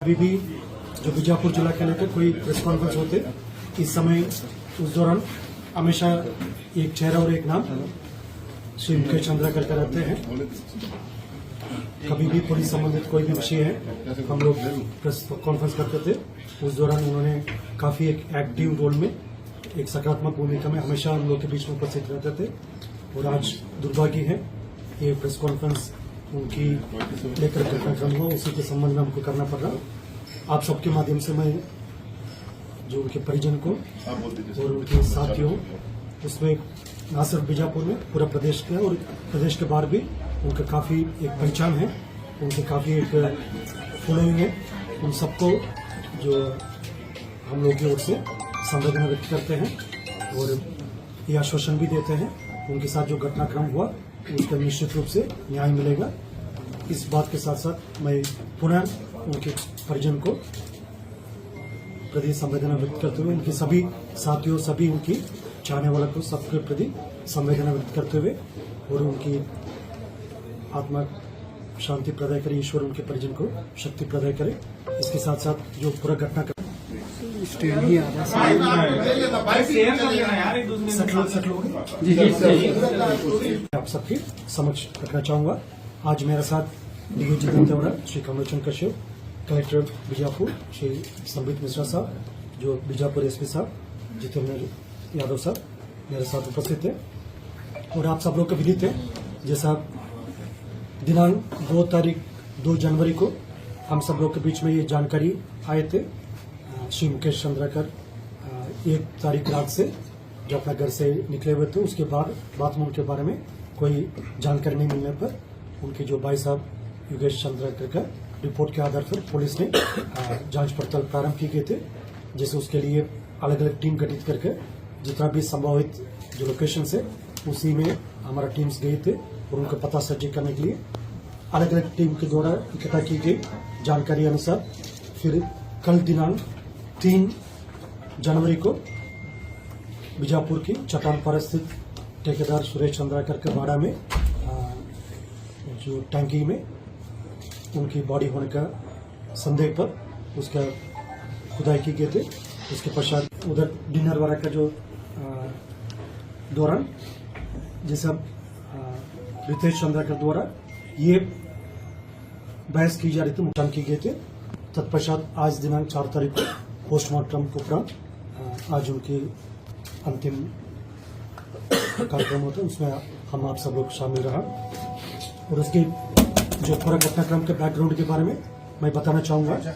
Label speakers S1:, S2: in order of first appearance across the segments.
S1: अभी भी जो बीजापुर जिला के लेकर कोई प्रेस कॉन्फ्रेंस होते इस समय उस दौरान हमेशा एक चेहरा और एक नाम श्री मुकेश चंद्राकर का रहते हैं। कभी भी पुलिस संबंधित कोई भी विषय है हम लोग प्रेस कॉन्फ्रेंस करते थे। उस दौरान उन्होंने काफी एक एक्टिव रोल में एक सकारात्मक भूमिका में हमेशा हम लोग के बीच में उपस्थित रहते थे। और आज दुर्भाग्य है ये प्रेस कॉन्फ्रेंस उनकी लेकर कार्यक्रम हुआ, उसी के संबंध में हमको करना पड़ रहा। आप सबके माध्यम से मैं जो उनके परिजन को और उनके साथियों उसमें न सिर्फ बीजापुर में पूरा प्रदेश के और प्रदेश के बाहर भी उनका काफी एक पहचान है, उनकी काफी एक फॉलोइंग है। उन सबको जो हम लोग की ओर से संवेदना व्यक्त करते हैं और ये आश्वासन भी देते हैं उनके साथ जो घटनाक्रम हुआ उसका निश्चित रूप से न्याय मिलेगा। इस बात के साथ साथ मैं पुनः उनके परिजन को प्रति संवेदना व्यक्त करते हुए उनके सभी साथियों सभी उनकी चाहने वालों को सबके प्रति संवेदना व्यक्त करते हुए और उनकी आत्मा शांति प्रदाय करे, ईश्वर उनके परिजन को शक्ति प्रदाय करे। इसके साथ साथ जो पूरा घटना आप सबके समक्ष रखना चाहूंगा। आज मेरे साथ डीओजी दंतेवाड़ा श्री कमलोचन कश्यप, कलेक्टर बीजापुर श्री संबित मिश्रा साहब, जो बीजापुर एसपी साहब जितेंद्र यादव साहब मेरे साथ उपस्थित है। और आप सब लोग को विदित है जैसा दिनांक 2 जनवरी को हम सब लोग के बीच में ये जानकारी आए थे श्री मुकेश चंद्राकर 1 तारीख रात से जो अपना घर से निकले हुए थे, उसके बाद में उनके बारे में कोई जानकारी नहीं मिलने पर उनके जो भाई साहब योगेश चंद्राकर का रिपोर्ट के आधार पर पुलिस ने जांच पड़ताल प्रारंभ की गए थे। जैसे उसके लिए अलग अलग टीम गठित करके जितना भी संभावित जो लोकेशन है उसी में हमारा टीम्स गए थे और उनका पता सर्च करने के लिए अलग अलग टीम के द्वारा इकट्ठा की गई जानकारी अनुसार फिर कल दिनांक 3 जनवरी को बीजापुर की चट्टानपारा स्थित ठेकेदार सुरेश चंद्राकर के बाड़ा में जो टैंकी में उनकी बॉडी होने का संदेह पर उसका खुदाई की गई थी। उसके पश्चात उधर डिनर वाला का जो दौरान जैसा रितेश चंद्राकर द्वारा ये बहस की जा रही थी, मुठान की गई थी। तत्पश्चात आज दिनांक 4 तारीख को पोस्टमार्टम के उपरांत आज उनकी अंतिम कार्यक्रम होता है, उसमें हम आप सब लोग शामिल रहा। और उसकी जो पूरा घटनाक्रम के बैकग्राउंड के बारे में मैं बताना चाहूंगा।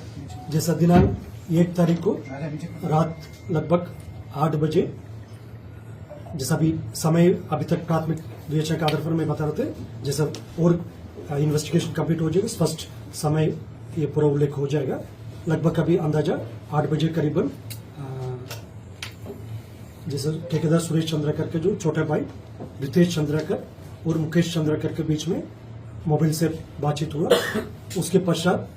S1: जैसा दिनांक 1 तारीख को रात लगभग 8 बजे, जैसा भी समय अभी तक प्राथमिक विवेचना के आधार पर मैं बता रहे थे, जैसा और इन्वेस्टिगेशन कंप्लीट हो जाएगा स्पष्ट समय ये पूरा उल्लेख हो जाएगा। लगभग अभी अंदाजा 8 बजे करीबन जैसे ठेकेदार सुरेश चंद्राकर के जो छोटे भाई रितेश चंद्राकर और मुकेश चंद्राकर के बीच में मोबाइल से बातचीत हुआ। उसके पश्चात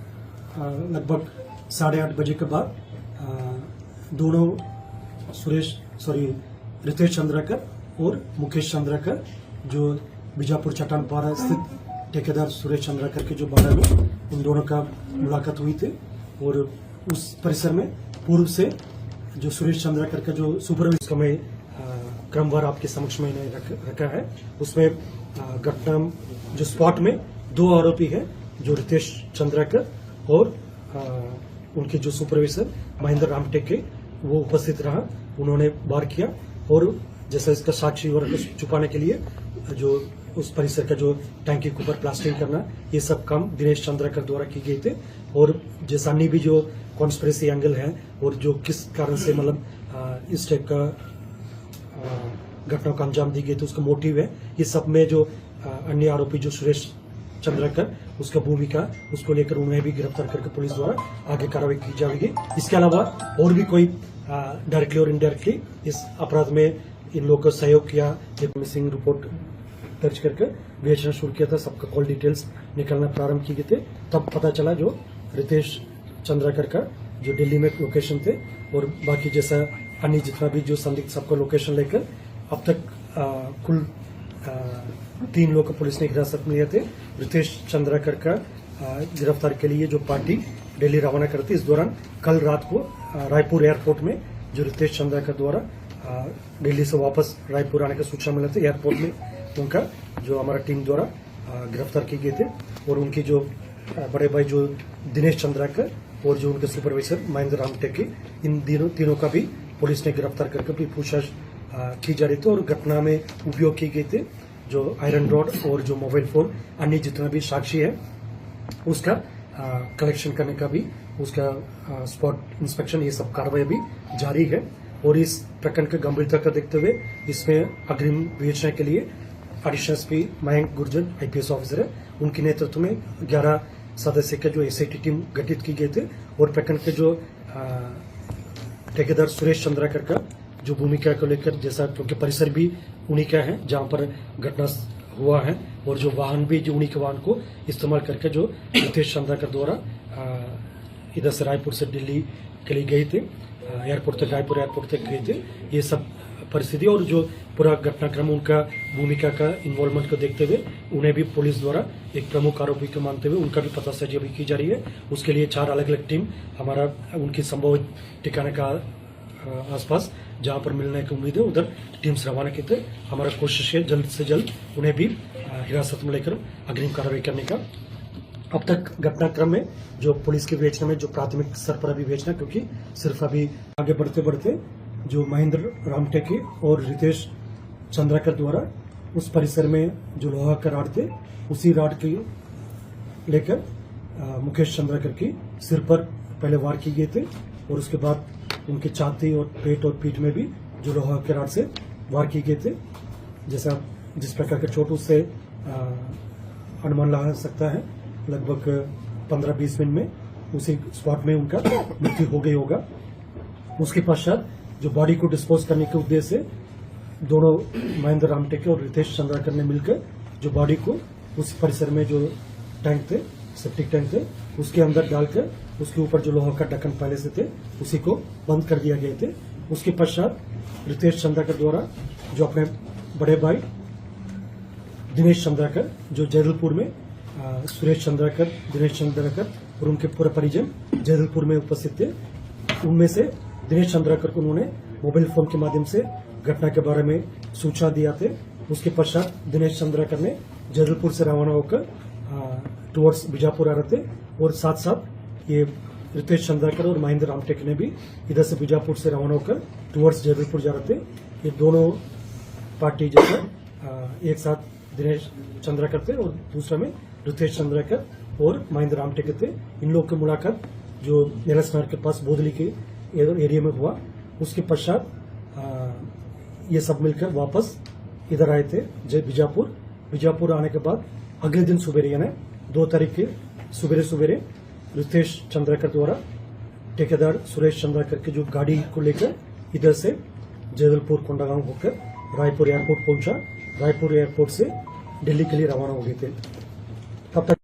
S1: लगभग 8:30 बजे के बाद दोनों रितेश चंद्राकर और मुकेश चंद्राकर जो बीजापुर चट्टानपारा स्थित ठेकेदार सुरेश चंद्राकर के जो बाड़ा में उन दोनों का मुलाकात हुई थी। और उस परिसर में पूर्व से जो सुरेश चंद्राकर का जो सुपरवाइजर का मैं क्रमवार आपके समक्ष मैंने रखा है, उसमें घटना जो स्पॉट में 2 आरोपी है जो रितेश चंद्राकर और उनके जो सुपरवाइजर महेंद्र रामटेके वो उपस्थित रहा। उन्होंने वार किया और जैसा इसका साक्षी और छुपाने के लिए जो उस परिसर का जो टैंकी के ऊपर प्लास्टिंग करना ये सब काम दिनेश चंद्राकर द्वारा की गई थे। और जैसा अन्य भी जो कॉन्स्पिरेसी एंगल है और जो किस कारण से मतलब इस टाइप का घटना को अंजाम दी गई थी उसका मोटिव है, ये सब में जो अन्य आरोपी जो सुरेश चंद्राकर उसका भूमिका उसको लेकर उन्हें भी गिरफ्तार करके पुलिस द्वारा आगे कार्रवाई की जाएगी। इसके अलावा और भी कोई डायरेक्टली और इनडायरेक्टली इस अपराध में इन लोगों का सहयोग किया, मिसिंग रिपोर्ट दर्ज करके विवेचना शुरू किया था, सबका कॉल डिटेल्स निकलना प्रारंभ किए थे। तब पता चला जो रितेश चंद्राकर का जो दिल्ली में लोकेशन थे और बाकी जैसा अन्य जितना भी जो संदिग्ध सबका लोकेशन लेकर अब तक कुल 3 लोग को पुलिस ने हिरासत में लिए थे। रितेश चंद्राकर का गिरफ्तार के लिए जो पार्टी दिल्ली रवाना करते। इस दौरान कल रात को रायपुर एयरपोर्ट में जो रितेश चंद्राकर द्वारा दिल्ली से वापस रायपुर आने का सूचना मिला था, एयरपोर्ट में उनका जो हमारा टीम द्वारा गिरफ्तार किए गए थे। और उनके जो बड़े भाई जो दिनेश चंद्राकर और जो उनके सुपरवाइजर महेंद्र रामटेके, इन तीनों का भी पुलिस ने गिरफ्तार करके भी पूछताछ की जा रही थी। और घटना में उपयोग किए गए थे जो आयरन रॉड और जो मोबाइल फोन, अन्य जितना भी साक्षी है उसका कलेक्शन करने का भी, उसका स्पॉट इंस्पेक्शन, ये सब कार्रवाई भी जारी है। और इस प्रकरण की गंभीरता को देखते हुए इसमें अग्रिम विवेचना के लिए additional SP Mayank Gurjar IPS officer है, उनके नेतृत्व में 11 सदस्य का जो SIT टीम गठित की गई थे। और प्रकरण के जो ठेकेदार सुरेश चंद्राकर का जो भूमिका को लेकर, जैसा क्योंकि परिसर भी उन्हीं का है जहां पर घटना हुआ है, और जो वाहन भी जो उन्हीं के वाहन को इस्तेमाल करके जो रितेश चंद्राकर द्वारा इधर से रायपुर से दिल्ली के लिए गए थे, एयरपोर्ट तक, रायपुर एयरपोर्ट तक गए थे। ये सब परिस्थिति और जो पूरा घटनाक्रम, उनका भूमिका का इन्वॉल्वमेंट को देखते हुए उन्हें भी पुलिस द्वारा एक प्रमुख आरोपी को मानते हुए उनका भी पतासाजी अभी की जा रही है। उसके लिए 4 अलग अलग टीम हमारा उनकी संभवित ठिकाने का आसपास जहां पर मिलने की उम्मीद है उधर टीम्स रवाना की थे। हमारा कोशिश है जल्द से जल्द उन्हें भी हिरासत में लेकर अग्रिम कार्रवाई करने का। अब तक घटनाक्रम में जो पुलिस की विवेचना में जो प्राथमिक स्तर पर अभी विवेचना, क्योंकि सिर्फ अभी आगे बढ़ते बढ़ते जो महेंद्र रामटेके और रितेश चंद्राकर द्वारा उस परिसर में जो लोहा का राड थे, उसी राड के लेकर मुकेश चंद्राकर की सिर पर पहले वार किए गए थे। और उसके बाद उनके छाती और पेट और पीठ में भी जो लोहा के राड से वार किए गए थे। जैसा जिस प्रकार के चोट उससे अनुमान लगा सकता है लगभग 15-20 मिनट में उसी स्पॉट में उनका मृत्यु हो गई होगा। उसके पश्चात जो बॉडी को डिस्पोज करने के उद्देश्य से दोनों महेंद्र रामटेके और रितेश चंद्राकर ने मिलकर जो बॉडी को उस परिसर में जो टैंक थे, सेप्टिक टैंक थे, उसके अंदर डालकर उसके ऊपर जो लोहा का ढक्कन पहले से थे उसी को बंद कर दिया गए थे। उसके पश्चात रितेश चंद्राकर द्वारा जो अपने बड़े भाई दिनेश चंद्राकर जो जैदलपुर में, सुरेश चंद्राकर, दिनेश चंद्राकर और उनके पूरे परिजन जैदलपुर में उपस्थित थे, उनमें से दिनेश चंद्राकर को उन्होंने मोबाइल फोन के माध्यम से घटना के बारे में सूचना दिया थे। उसके पश्चात दिनेश चंद्राकर ने जैदलपुर से रवाना होकर टुवर्ड्स बीजापुर आ रहे थे। और साथ साथ ये रितेश चंद्राकर और महेंद्र रामटेके ने भी इधर से बीजापुर से रवाना होकर टुवर्ड्स जैदलपुर जा रहे थे। ये दोनों पार्टी जैसे एक साथ दिनेश चंद्राकर थे और दूसरा में रितेश चंद्राकर और महेंद्र रामटेके थे। इन लोगों की मुलाकात जो नेलसनार के पास बोधली के एरिया में हुआ। उसके पश्चात ये सब मिलकर वापस इधर आए थे बीजापुर। बीजापुर आने के बाद अगले दिन सुबेरे यानी 2 तारीख के सुबेरे रितेश चंद्राकर द्वारा ठेकेदार सुरेश चंद्राकर की जो गाड़ी को लेकर इधर से जैदलपुर कोंडागांव होकर रायपुर एयरपोर्ट पहुंचा। रायपुर एयरपोर्ट से दिल्ली के लिए रवाना हो गए थे। तब तक